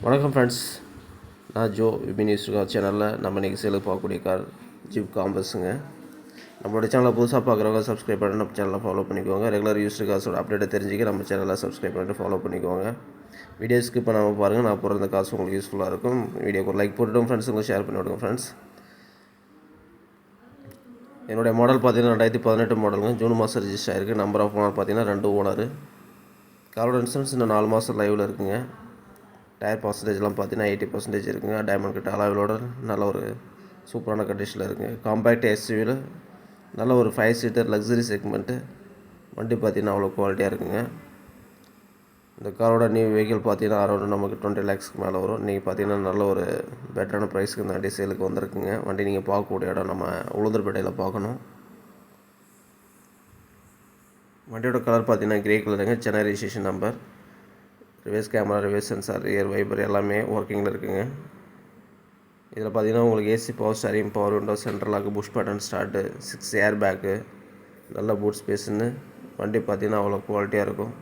வணக்கம் ஃப்ரெண்ட்ஸ், நான் Joe VP news சேனலில் நம்ம இன்றைக்கி சேலுக்கு பார்க்கக்கூடிய கார் ஜீப் காம்பஸுங்க. நம்மளோட சேனலை புதுசாக பார்க்குறவங்க சப்ஸ்கிரைப் பண்ணி நம்ம சேனலில் ஃபாலோ பண்ணிக்கோங்க. ரெகுலர் யூஸ்டு காசோட அப்டேட்டை தெரிஞ்சுக்க நம்ம சேனலில் சப்ஸ்கிரைப் பண்ணிட்டு ஃபாலோ பண்ணிக்கோங்க. வீடியோ ஸ்கிப் பண்ணாமல் பாருங்கள். நான் போகிற இந்த காசு உங்களுக்கு யூஸ்ஃபுல்லாக இருக்கும். வீடியோக்கு ஒரு லைக் போட்டுவிடும் ஃப்ரெண்ட்ஸுங்களுக்கு ஷேர் பண்ணி விடுங்க ஃப்ரெண்ட்ஸ். என்னுடைய மாடல் பார்த்தீங்கன்னா 2018 மாடலுங்க. ஜூன் மாதம் ரிஜிஸ்டர் ஆகிருக்கு. நம்பர் ஆஃப் ஓனர் பார்த்தீங்கன்னா 2 ஓனர். காரோட இன்சூரன்ஸ் இன்னும் 4 மாதம் லைவில் இருக்குங்க. டயர் பர்சன்டேஜ்லாம் பார்த்தீங்கன்னா 80% இருக்குங்க. டைமண்ட் கட் அலாய்களோட நல்ல ஒரு சூப்பரான கண்டிஷனில் இருக்குங்க. காம்பேக்ட் எஸ்யூவியில் நல்ல ஒரு 5 சீட்டர் லக்ஸரி செக்மெண்ட்டு வண்டி பார்த்தீங்கன்னா அவ்வளோ குவாலிட்டியாக இருக்குங்க. இந்த காரோட நியூ வெஹிக்கிள் பார்த்தீங்கன்னா அரௌண்ட் நமக்கு 20 lakhsக்கு மேலே வரும். நீங்கள் பார்த்தீங்கன்னா நல்ல ஒரு பெட்டரான ப்ரைஸ்க்கு இந்த வண்டி சேலுக்கு வந்திருக்குங்க. வண்டி நீங்கள் பார்க்கக்கூடிய இடம் நம்ம உளுந்தூர்பேட்டையில் பார்க்கணும். வண்டியோட கலர் பார்த்தீங்கன்னா கிரே கலருங்க. Chennai registration number. Reverse camera, reverse sensor, rear wiper எல்லாமே ஒர்க்கிங்கில் இருக்குங்க. இதில் பார்த்தீங்கன்னா உங்களுக்கு AC power steering, power window, central lock, push button start, 6 air bag, நல்ல பூட் ஸ்பேஸ்ன்னு வண்டி பார்த்தீங்கன்னா அவ்வளோ குவாலிட்டியாக இருக்கும்.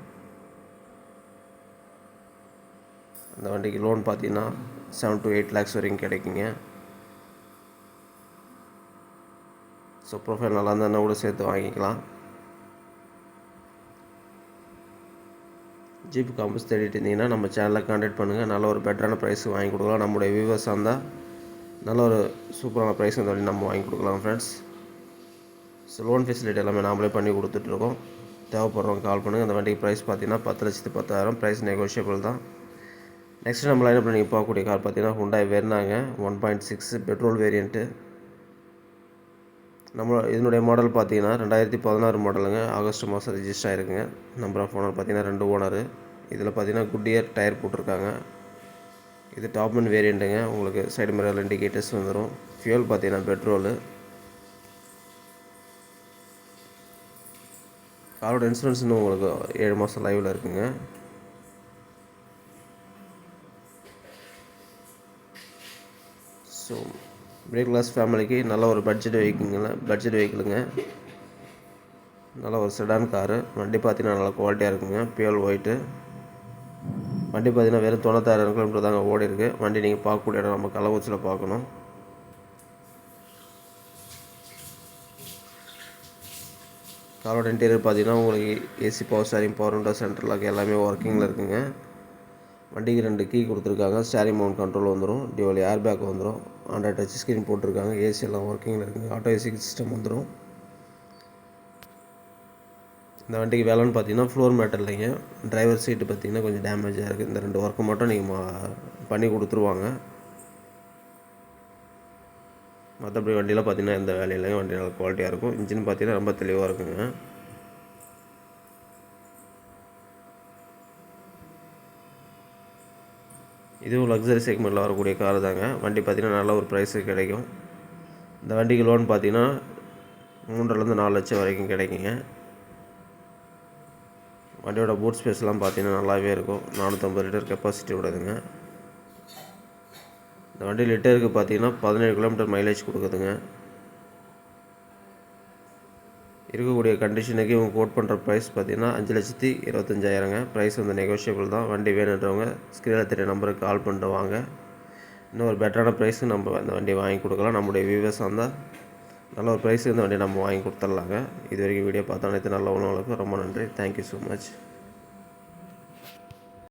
அந்த வண்டிக்கு லோன் பார்த்தீங்கன்னா 7 to 8 lakhs வரைக்கும் கிடைக்குங்க. ஸோ ப்ரொஃபைல் நல்லா இருந்தால் கூட சேர்த்து வாங்கிக்கலாம். ஜீப் காம்பஸ் தேடிட்டு இருந்தீங்கன்னா நம்ம சேனலில் கான்டாக்ட் பண்ணுங்கள். நல்ல ஒரு பெட்டரான ப்ரைஸ் வாங்கி கொடுக்கலாம். நம்முடைய வியூவர்ஸாக இருந்தால் நல்ல ஒரு சூப்பரான ப்ரைஸ் இந்த வண்டி நம்ம வாங்கி கொடுக்கலாம் ஃப்ரெண்ட்ஸ். ஸோ லோன் ஃபெசிலிட்டி எல்லாமே நாமளே பண்ணி கொடுத்துட்ருக்கோம். தேவைப்படுறவங்க கால் பண்ணுங்கள். அந்த வண்டிக்கு ப்ரைஸ் பார்த்தீங்கன்னா 10,10,000. ப்ரைஸ் நெகோஷியபிள் தான். நெக்ஸ்ட்டு நம்ம லைனப்பில் நீங்கள் பார்க்கக்கூடிய கார் பார்த்தீங்கன்னா ஹுண்டாய் வெர்னாங்க. 1.6 petrol variant. இதனுடைய மாடல் பார்த்தீங்கன்னா 2016 மாடலுங்க. ஆகஸ்ட் மாதம் ரிஜிஸ்டர் ஆகிருக்குங்க. நம்பர் ஆஃப் ஓனர் பார்த்தீங்கன்னா 2 ஓனர். இதில் பார்த்தீங்கன்னா குட்டியர் டயர் போட்டிருக்காங்க. இது டாப் அண்ட் வேரியண்ட்டுங்க. உங்களுக்கு சைடு மிரர் இண்டிகேட்டர்ஸ் வந்துடும். ஃபியூல் பார்த்தீங்கன்னா பெட்ரோலு. காரோட இன்சூரன்ஸ் இன்னும் உங்களுக்கு 7 மாதம் லைவில் இருக்குங்க. ஸோ மிடில் கிளாஸ் ஃபேமிலிக்கு நல்ல ஒரு பட்ஜெட் வெஹிக்கிளுங்க. நல்ல ஒரு செடான் காரு. வண்டி பார்த்தீங்கன்னா நல்லா குவாலிட்டியாக இருக்குங்க. Pure white. வண்டி பார்த்தீங்கன்னா வெறும் 96,000 கிலோமீட்டர் தாங்க ஓடி இருக்குது. வண்டி நீங்கள் பார்க்கக்கூடிய இடம் நம்ம கள்ளக்குறிச்சியில் பார்க்கணும். காரோட இன்டீரியர் பார்த்தீங்கன்னா உங்களுக்கு AC power steering, power window, central lock எல்லாமே ஒர்க்கிங்கில் இருக்குங்க. வண்டிக்கு 2 கீ கொடுத்துருக்காங்க. ஸ்டீரிங் மவுண்ட் கண்ட்ரோல் வந்துடும். டியூவல் ஏர் பேக் வந்துடும். ஆண்ட்ராய்ட் டச் ஸ்க்ரீன் போட்டிருக்காங்க. ஏசி எல்லாம் ஒர்க்கிங்கில் இருக்குங்க. ஆட்டோ ஏசி சிஸ்டம் வந்துடும். இந்த வண்டிக்கு வேலைன்னு பார்த்தீங்கன்னா ஃப்ளோர் மேட் இல்லைங்க. டிரைவர் சீட்டு பார்த்தீங்கன்னா கொஞ்சம் டேமேஜாக இருக்குது. இந்த 2 ஒர்க்கு மட்டும் நீங்கள் பண்ணி கொடுத்துருவாங்க. மற்றபடி வண்டியில் பார்த்தீங்கன்னா எந்த வேலையிலையும் வண்டி நல்லா குவாலிட்டியாக இருக்கும். இன்ஜின் பார்த்தீங்கன்னா ரொம்ப தெளிவாக இருக்குங்க. இதுவும் லக்ஸரி செக்மெண்ட்டில் வரக்கூடிய கார் தாங்க. வண்டி பார்த்திங்கன்னா நல்ல ஒரு ப்ரைஸுக்கு கிடைக்கும். இந்த வண்டிக்கு லோன் பார்த்திங்கன்னா 3 to 4 லட்சம் வரைக்கும் கிடைக்குங்க. வண்டியோட பூட் ஸ்பேஸ்லாம் பார்த்திங்கன்னா நல்லாவே இருக்கும். 450 லிட்டர் கெப்பாசிட்டி விடுதுங்க. இந்த வண்டி லிட்டருக்கு பார்த்திங்கன்னா 17 கிலோமீட்டர் மைலேஜ் கொடுக்குதுங்க. இருக்கக்கூடிய கண்டிஷனுக்கு இவங்க கோட் பண்ணுற ப்ரைஸ் பார்த்தீங்கன்னா 5,25,000ங்க. ப்ரைஸ் வந்து நெகோஷியபிள் தான். வண்டி வேணுன்றவங்க ஸ்க்ரீனில் தெரிய நம்பருக்கு கால் பண்ணிட்டு வாங்க. இன்னும் ஒரு பெட்டரான ப்ரைஸுக்கு நம்ம அந்த வண்டியை வாங்கி கொடுக்கலாம். நம்முடைய வியூவர்ஸ் வந்தால் நல்ல ஒரு ப்ரைஸுக்கு இந்த வண்டியை நம்ம வாங்கி கொடுத்துட்லாங்க. இது வரைக்கும் வீடியோ பார்த்த அனைத்து நல்ல உணவுகளுக்கும் ரொம்ப நன்றி. Thank you so much.